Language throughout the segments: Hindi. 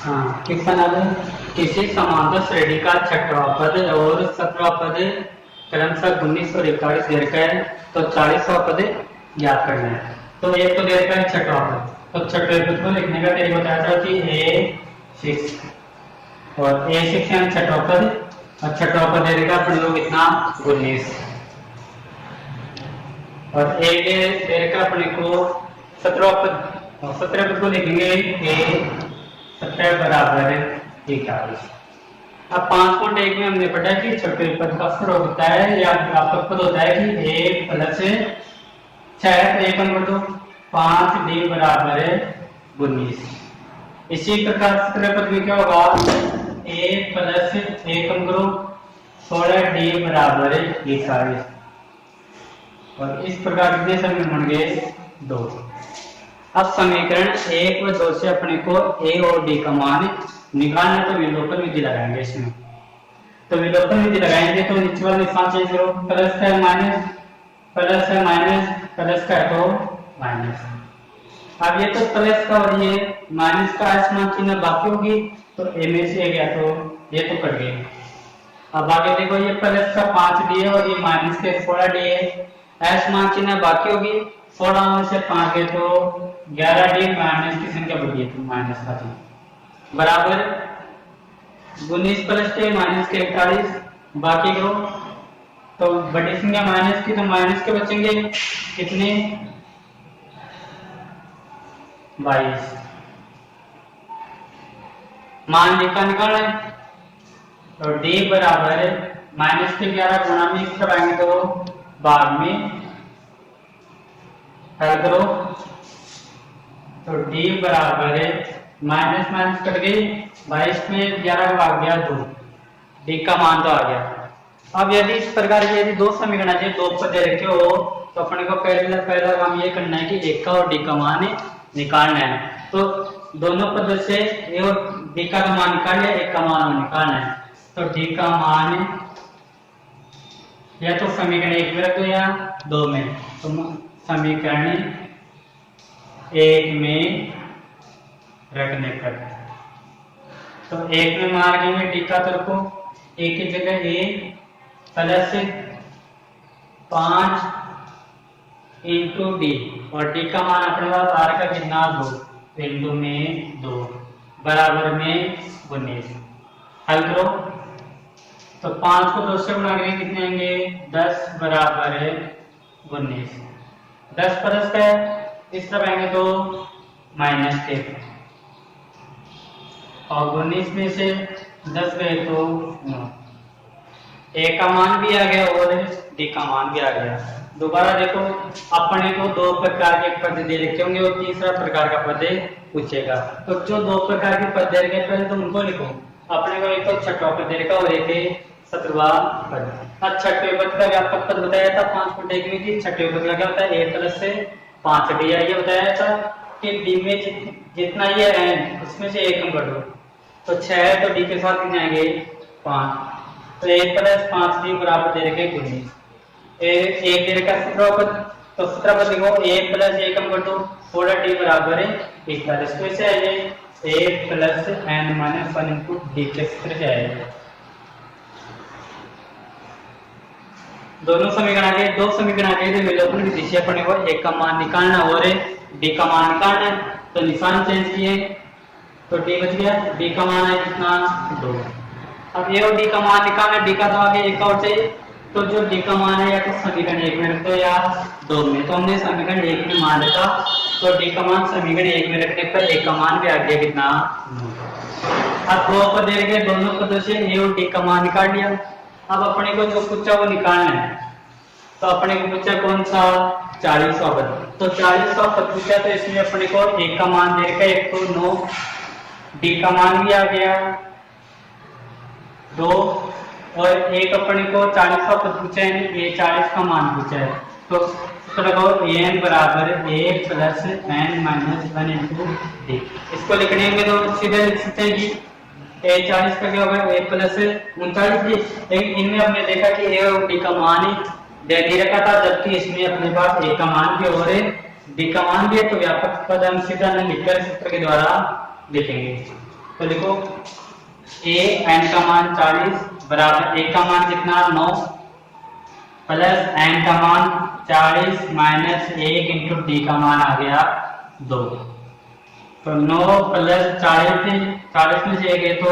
हाँ, क्वेश्चन अब किसी समांतर श्रेणी का छठवां पद और 17वां पद क्रमशः 19 और 41 दे रखा है, तो 40वां पद ज्ञात करना है। तो एक तो दे रखा है छठवां पद, तो छठवें पद को लिखने का तरीका बताया था कि A6 और A6 यानी छठवां पद, और छठवां पद दे रखा अपन लोग इतना 19 और A दे रखा अपने को 17वां पद, और 17वें पद को लिखेंगे A17 बराबर 41। अब 5.1 में हमने पढ़ा कि छठे पद का स्वर होता है या व्यापक पद होता है कि a प्लस 6 तो 1 नंबर दो 5d बराबर 19। इसी प्रकार 17 पद में क्या होगा a प्लस 1 नंबर 16d बराबर 41 और इस प्रकार कितने समीकरण बन गए 2। अब समीकरण 1 व 2 से अपने को a और d का मान निकालना, तो विलोपन विधि लगाएंगे इसमें। तो विलोपन विधि लगाएंगे तो नीचे वाला निशान चेंज करो, प्लस का है माइनस, प्लस है माइनस, प्लस का है तो माइनस। अब ये तो प्लस का और ये माइनस का समान चिन्ह बाकी होगी, तो a में से a गया तो ये तो कट गए। अब आगे देखो ये प्लस का 5d है और ये माइनस के 16d है, समान चिन्ह बाकी होगी, 16 में से 5 गए तो 11d माइनस की संख्या बढ़ी है तो माइनस का चिन्ह बराबर 19 प्लस के माइनस के 41 बाकी करो, तो बड़ी संख्या माइनस की तो माइनस के बचेंगे कितने 22। मान निकालना है तो d बराबर माइनस के 11 गुणा में इस तरह आएंगे तो बाद में हल करो, तो d बराबर माइनस माइनस कट गई 22 में 11 भाग गया 2, d का मान तो आ गया। अब यदि इस प्रकार के यदि दो समीकरण है दो पद दे रखे हो तो अपने को पहला काम ये करना है कि a का और d का मान निकालना है। तो दोनों पदों से a और d का मान निकाल लिया, a का मान निकालना है, तो d का मान या तो समीकरण 1 में रख दो या 2 में, तो समीकरण 1 में रखने पर तो 1 में मान रखेंगे d का, तो को a की जगह a प्लस 5 इंटू d और d का मान अपने पास आ रखा कितना 2 इंटू में 2 बराबर में 19। हल करो तो 5 को 2 से गुणा करेंगे कितने आएंगे 10 बराबर 19। 10 प्लस का इस तरफ आएंगे तो माइनस 1 और 19 में से 10 गए तो 9। a का मान भी आ गया और d का मान भी आ गया। दोबारा देखो अपने को दो प्रकार के पद दे रखे होंगे और तीसरा प्रकार का पद पूछेगा, तो जो दो प्रकार के पद दे रखे पहले तो उनको लिखो। अपने को एक तो छठवां पद दे रखा और एक 17वां पद। छठवें पद का व्यापक पद बताया था 5.1 में कि छठवें पद का क्या होता है a प्लस 5d। ये बताया था कि d में जितना ये है उसमें से 1 कम कर दो, तो 6 है तो d के साथ कितने आएंगे 5, तो a प्लस 5d बराबर दे रखे 19। एक दे रखा 17वां पद, तो 17 पद लिखो a प्लस 1 कम कर दो 16d बराबर 41। तो ऐसे आएगा a plus n minus 1 into d के सूत्र से आएगा। दोनों समीकरण आ गए, दो समीकरण आ गए तो विलोपन विधि से अपने को a का मान निकालना और d का मान निकालना, तो निशान चेंज किए तो d बच गया, d का मान है कितना 2। अब a और d का मान निकालना, d का तो आगे 1 और चाहिए, तो जो d का मान है या तो समीकरण 1 में रख दो या 2 में, तो हमने समीकरण 1 में मान रखा, तो d का मान समीकरण 1 में रखने पर a का मान भी आ गया कितना 9। अब दो पद दे रखे, दोनों पदों से a और d का मान निकाल लिया। अब अपने को जो पूछा वो निकालना है, तो अपने को पूछा कौन सा 40वां पद, तो 40वां पद पूछा, तो इसमें अपने को a का मान दे रखा है 1 तो 9, d का मान भी आ गया 2 और एक अपने को 40वां पद पूछा है, ये 40 का मान पूछा है, तो लगाओ an बराबर a plus n minus 1 into d। इसको लिखने में तो सीधे लिख सकते हैं कि a 40 का क्या होगा a प्लस 39d, लेकिन इनमें हमने देखा कि a और d का मान ही दे रखा था, जबकि इसमें अपने पास a का मान भी और d का मान भी है, तो व्यापक पद हम सीधा लिखकर सूत्र के द्वारा लिखेंगे। तो लिखो ए एन का मान 40 बराबर ए का मान कितना 9 प्लस एन का मान 40 माइनस 1 इंटू डी का मान आ गया 2। तो 9 प्लस 40 में से 1 है तो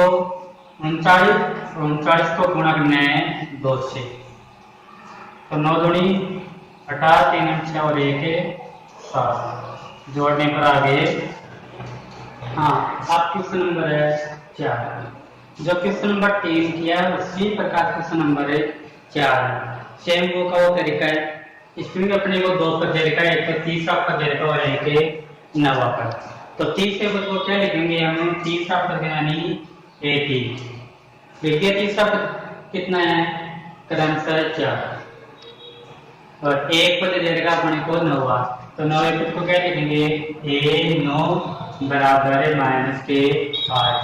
39 को गुणा करना है 2 से। तो 9 दूनी 18 3 6 और 1 है 7 जोड़ने पर आ गए। हाँ अब क्वेश्चन नंबर है 4 जो क्वेश्चन नंबर 3 किया उसी प्रकार क्वेश्चन नंबर है 4 सेम वो का वो तरीका है। इसमें अपने को 2 पद दे रखा है, एक तो तीसरा पद दे रखा और एक है नवा पद। तो तीसरे पद को क्या लिखेंगे हम तीसरा पद यानी एक ही देखिए तीसरा पद कितना है क्रमशः 4 और एक पद दे रखा अपने को नवा। तो नवे पद को क्या लिखेंगे ए 9 बराबर है माइनस के 8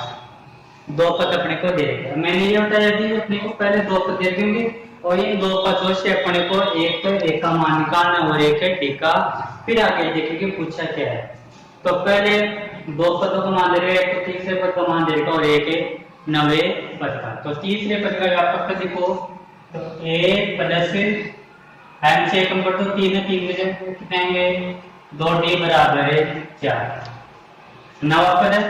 2 पद अपने को दे रखा। मैंने ये बताया कि अपने को पहले 2 पद दे देंगे और इन 2 पदों से अपने को एक तो ए का मान निकालना और एक है डी का। फिर आगे देखेंगे पूछा क्या है। तो पहले 2 पदों का मान दे रहे हैं, तो तीसरे पद का मान दे रखा और एक है नवे पद का। तो तीसरे पद का व्यापक पद देखो तो ए प्लस एम से कम कर दो 3 है 3 में से कितने आएंगे 2d बराबर है 4 नवा पद है।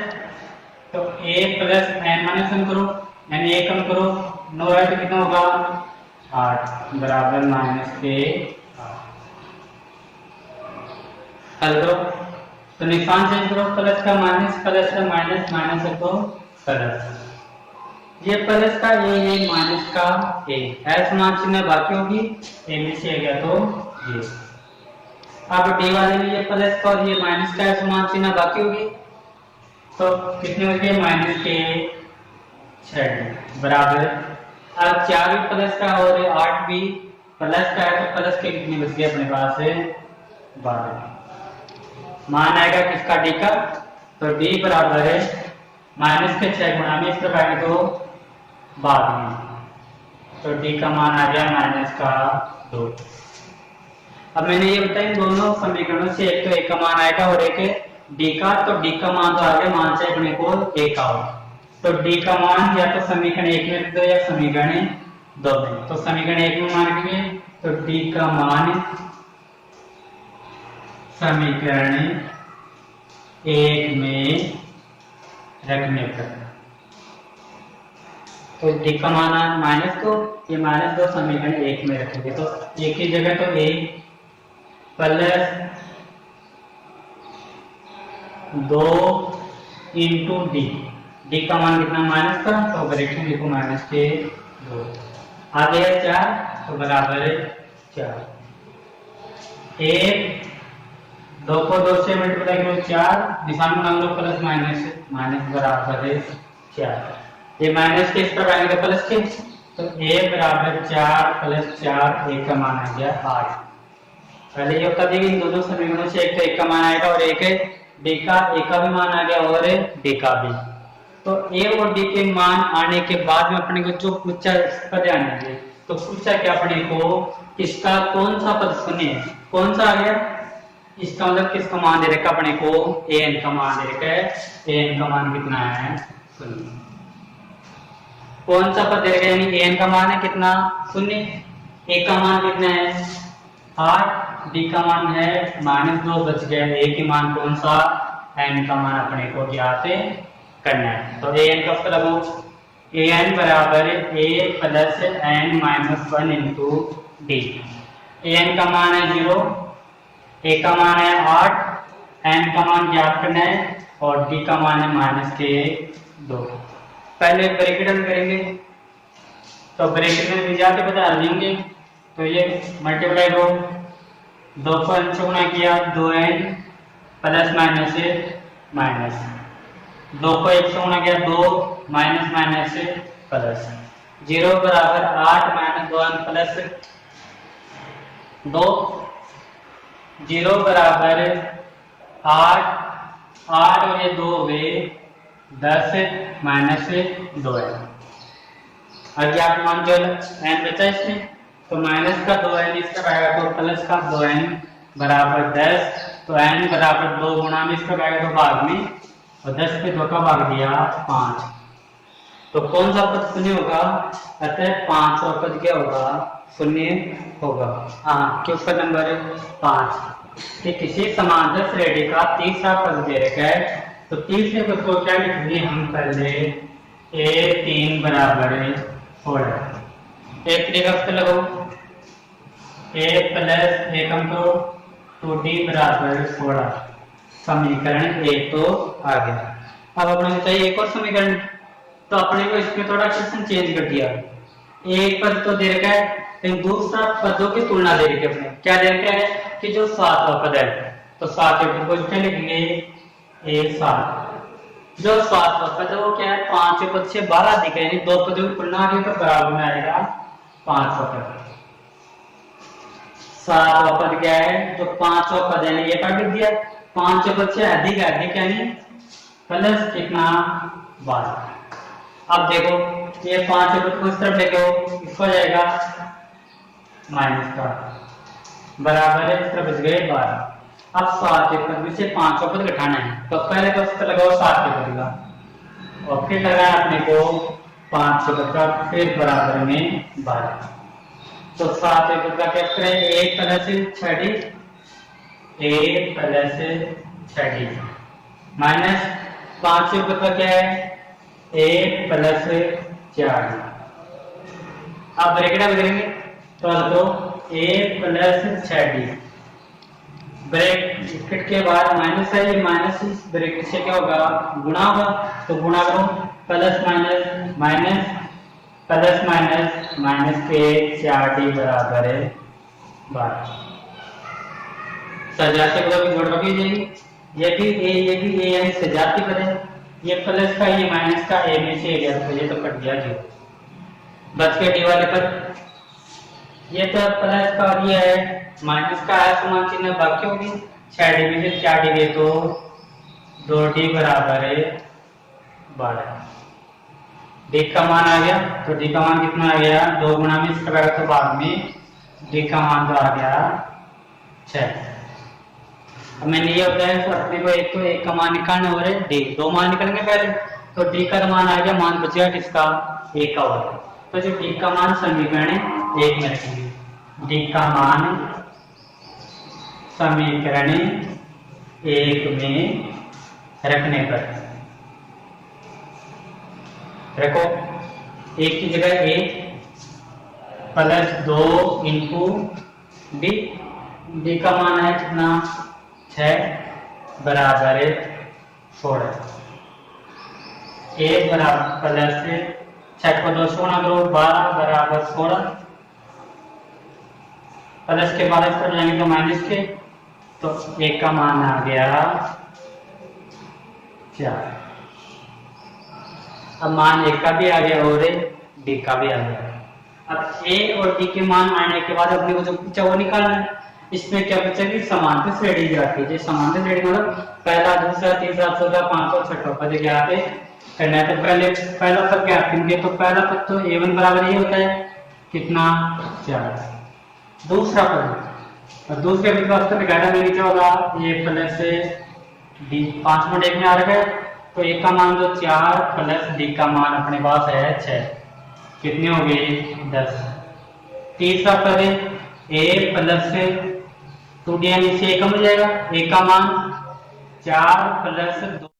तो ए प्लस एन माइनस कम करो यानी ए कम करो 9 है तो कितना होगा 8 बराबर माइनस के 8 हल करो। तो निशान चेंज करो प्लस का माइनस माइनस है तो प्लस ये प्लस का ए माइनस का ए है समान चिन्ह बाकी होगी ए में से आ गया तो ये। अब डी वाले में ये प्लस का और ये माइनस का समान चिन्ह बाकी होगी तो कितने हो गए माइनस के 6 बराबर। अब 4 भी प्लस का और 8 भी प्लस का है तो प्लस के कितने बच गए अपने पास है 12 मान आएगा किसका डी का। तो डी बराबर है माइनस के 6 गुणा में इस प्रकार तो बाद में तो डी का मान आ गया माइनस का 2। अब मैंने ये बताया दोनों समीकरणों से एक तो ए का मान आएगा और एक है डी का। तो डी का मान तो आ गया मान से अपने को ए का हो तो डी का मान या तो समीकरण 1 में दो या समीकरण 2 में। तो समीकरण 1 में मान रखेंगे तो डी का मान समीकरण 1 में रखने पर तो डी का मान माइनस 2 ये माइनस 2 समीकरण 1 में रखेंगे तो एक की जगह तो ए प्लस 2 इंटू डी डी का मान कितना माइनस का तो ब्रैकेट में लिखो माइनस के 2 आ गया 4 तो बराबर है 4 एक 2 को 2 से मल्टीप्लाई करो 4 निशान बना लो प्लस माइनस बराबर है 4 ये माइनस के इस पर आएंगे प्लस के तो a बराबर 4 प्लस 4 एक का मान आ गया 8। पहले ये बता देंगे इन दोनों समीकरणों से एक तो एक का मान आएगा और एक है d का a का भी मान आ गया और d का भी। तो a और d के मान आने के बाद में अपने को जो पूछा इस पर ध्यान दीजिए। तो पूछा क्या अपने को इसका कौन सा पद सुनिए कौन सा आ गया इसका मतलब किसका मान दे रखा अपने को an का मान दे रखा है। an का मान कितना है सुनिए कौन सा पद दे रखा है यानी an का मान है कितना शून्य a का मान कितना है 8 d का मान है -2 बच गया a के मान कौन सा n का मान अपने को ज्ञात करना है। तो an का मतलब हो an बराबर a plus n minus 1 into D. an का मान है 0 a का मान है 8 n का मान ज्ञात करना है और d का मान है -2। पहले ब्रैकेट हम करेंगे तो ब्रैकेट में भी जाके बता देंगे तो ये मल्टीप्लाई करो 2 को n से गुणा किया 2n प्लस माइनस से माइनस 2 को 1 से गुणा किया 2 माइनस माइनस से प्लस 0 बराबर 8 माइनस 2n प्लस 2 0 बराबर 8 और ये 2 हुए 10 माइनस 2 है। अज्ञात मान जो n बचा इसमें तो माइनस का 2n इसका आएगा तो प्लस का 2n बराबर 10 तो n बराबर 2 गुणा में इसका आएगा तो भाग में और 10 पे 2 का भाग दिया 5, तो कौन सा पद शून्य होगा? अतः 5वां पद क्या होगा? शून्य होगा। हाँ, क्यों पद नंबर 5 कि किसी समांतर श्रेणी का तीसरा पद दे रखा है, तो तीसरे पद को क्या लिखेंगे हम? पहले a3 बराबर 16। एक तरीका से लगाओ, a प्लस एकम तो 2d बराबर 16, समीकरण एक तो आ गया। अब अपने को चाहिए एक और समीकरण, तो अपने को इसमें थोड़ा क्वेश्चन चेंज कर दिया। एक पद तो दे रखा है, लेकिन दूसरा पदों की तुलना दे रखी है। अपने क्या दे रखा है कि जो 7वां पद है, तो 7वें पद को क्या लिखेंगे? a7। जो 7वां पद है वो क्या है? 5वें पद से 12 अधिक है, यानी दो पदों की तुलना आ गई तो बराबर में आएगा 5वां पद। 7वां पद क्या है? जो 5वां पद है ये काट दिया, 5वें पद से अधिक है, अधिक यानी प्लस कितना? 12। अब देखो ये 5वें पद को इस तरफ लेके इसको जाएगा माइनस का, बराबर है इस तरफ बच गए 12। अब 7वें पद में से 5वां पद घटाना है, तो पहले तो इसको लगाओ 7वें पद का, और फिर लगाया अपने को 5वें पद का, फिर बराबर में 12। तो 7वें पद का क्या करें? a प्लस 6d माइनस 5वें पद का क्या है? a plus 4d। अब ब्रैकेट में करेंगे तो a प्लस 6d, ब्रैकेट के बाद माइनस है, ये माइनस इस ब्रैकेट से क्या होगा? गुणा होगा, तो गुणा करो, plus minus minus plus minus minus के 4d बराबर है 12। सजाती पदों की जोड़ रखी जाएगी, ये भी a यानी सजाती पद है, ये प्लस का ये माइनस का a में से गया, तो ये तो कट गया जी, बच के d वाले पर। ये तो प्लस का और ये है माइनस का है, समान चिन्ह बाकी होगी, 6d में से 4d गए तो 2d बराबर है 12। d का मान आ गया, तो d का मान कितना आ गया? 2 गुना में इसका लगा तो बाद में d का मान तो आ गया 6। अब मैंने ये होता है तो अपने को एक तो एक का मान निकालना हो रहा है, d 2 मान निकालेंगे पहले, तो d का मान आ गया, मान बचेगा किसका? a का होगा, तो जो d का मान समीकरण 1 में रखेंगे, d का मान समीकरण 1 में रखने पर रखो, एक की जगह a प्लस 2 इंटू d का मान है कितना? 6 बराबर 16। a बराबर प्लस 6 को 2 से गुणा करो, 12 बराबर 16, प्लस के बाद इस पर जाएंगे तो माइनस के, तो a का मान आ गया 4। अब मान a का भी आ गया और d का भी आ गया। अब a और d के मान आने के बाद अपने को जो पूछा वो निकालना है। इसमें क्या बचेगी? समांतर श्रेणी जाती है, समांतर श्रेणी मतलब पहला दूसरा तीसरा चौथा पांचवा छठा पद यहाँ पे करना है। तो पहला पद क्या करेंगे? तो पहला पद तो a1 बराबर ये होता है कितना? 4। दूसरा पद, और दूसरे पद का उत्तर निकालना में नीचे होगा a प्लस d, 5 में 1 में आ रखा है, तो a का मान तो 4 प्लस d का मान अपने पास है 6, कितने हो गए? 10। तीसरा पद है a प्लस 2d यानी से 1 कम हो जाएगा, a का मान 4 प्लस 2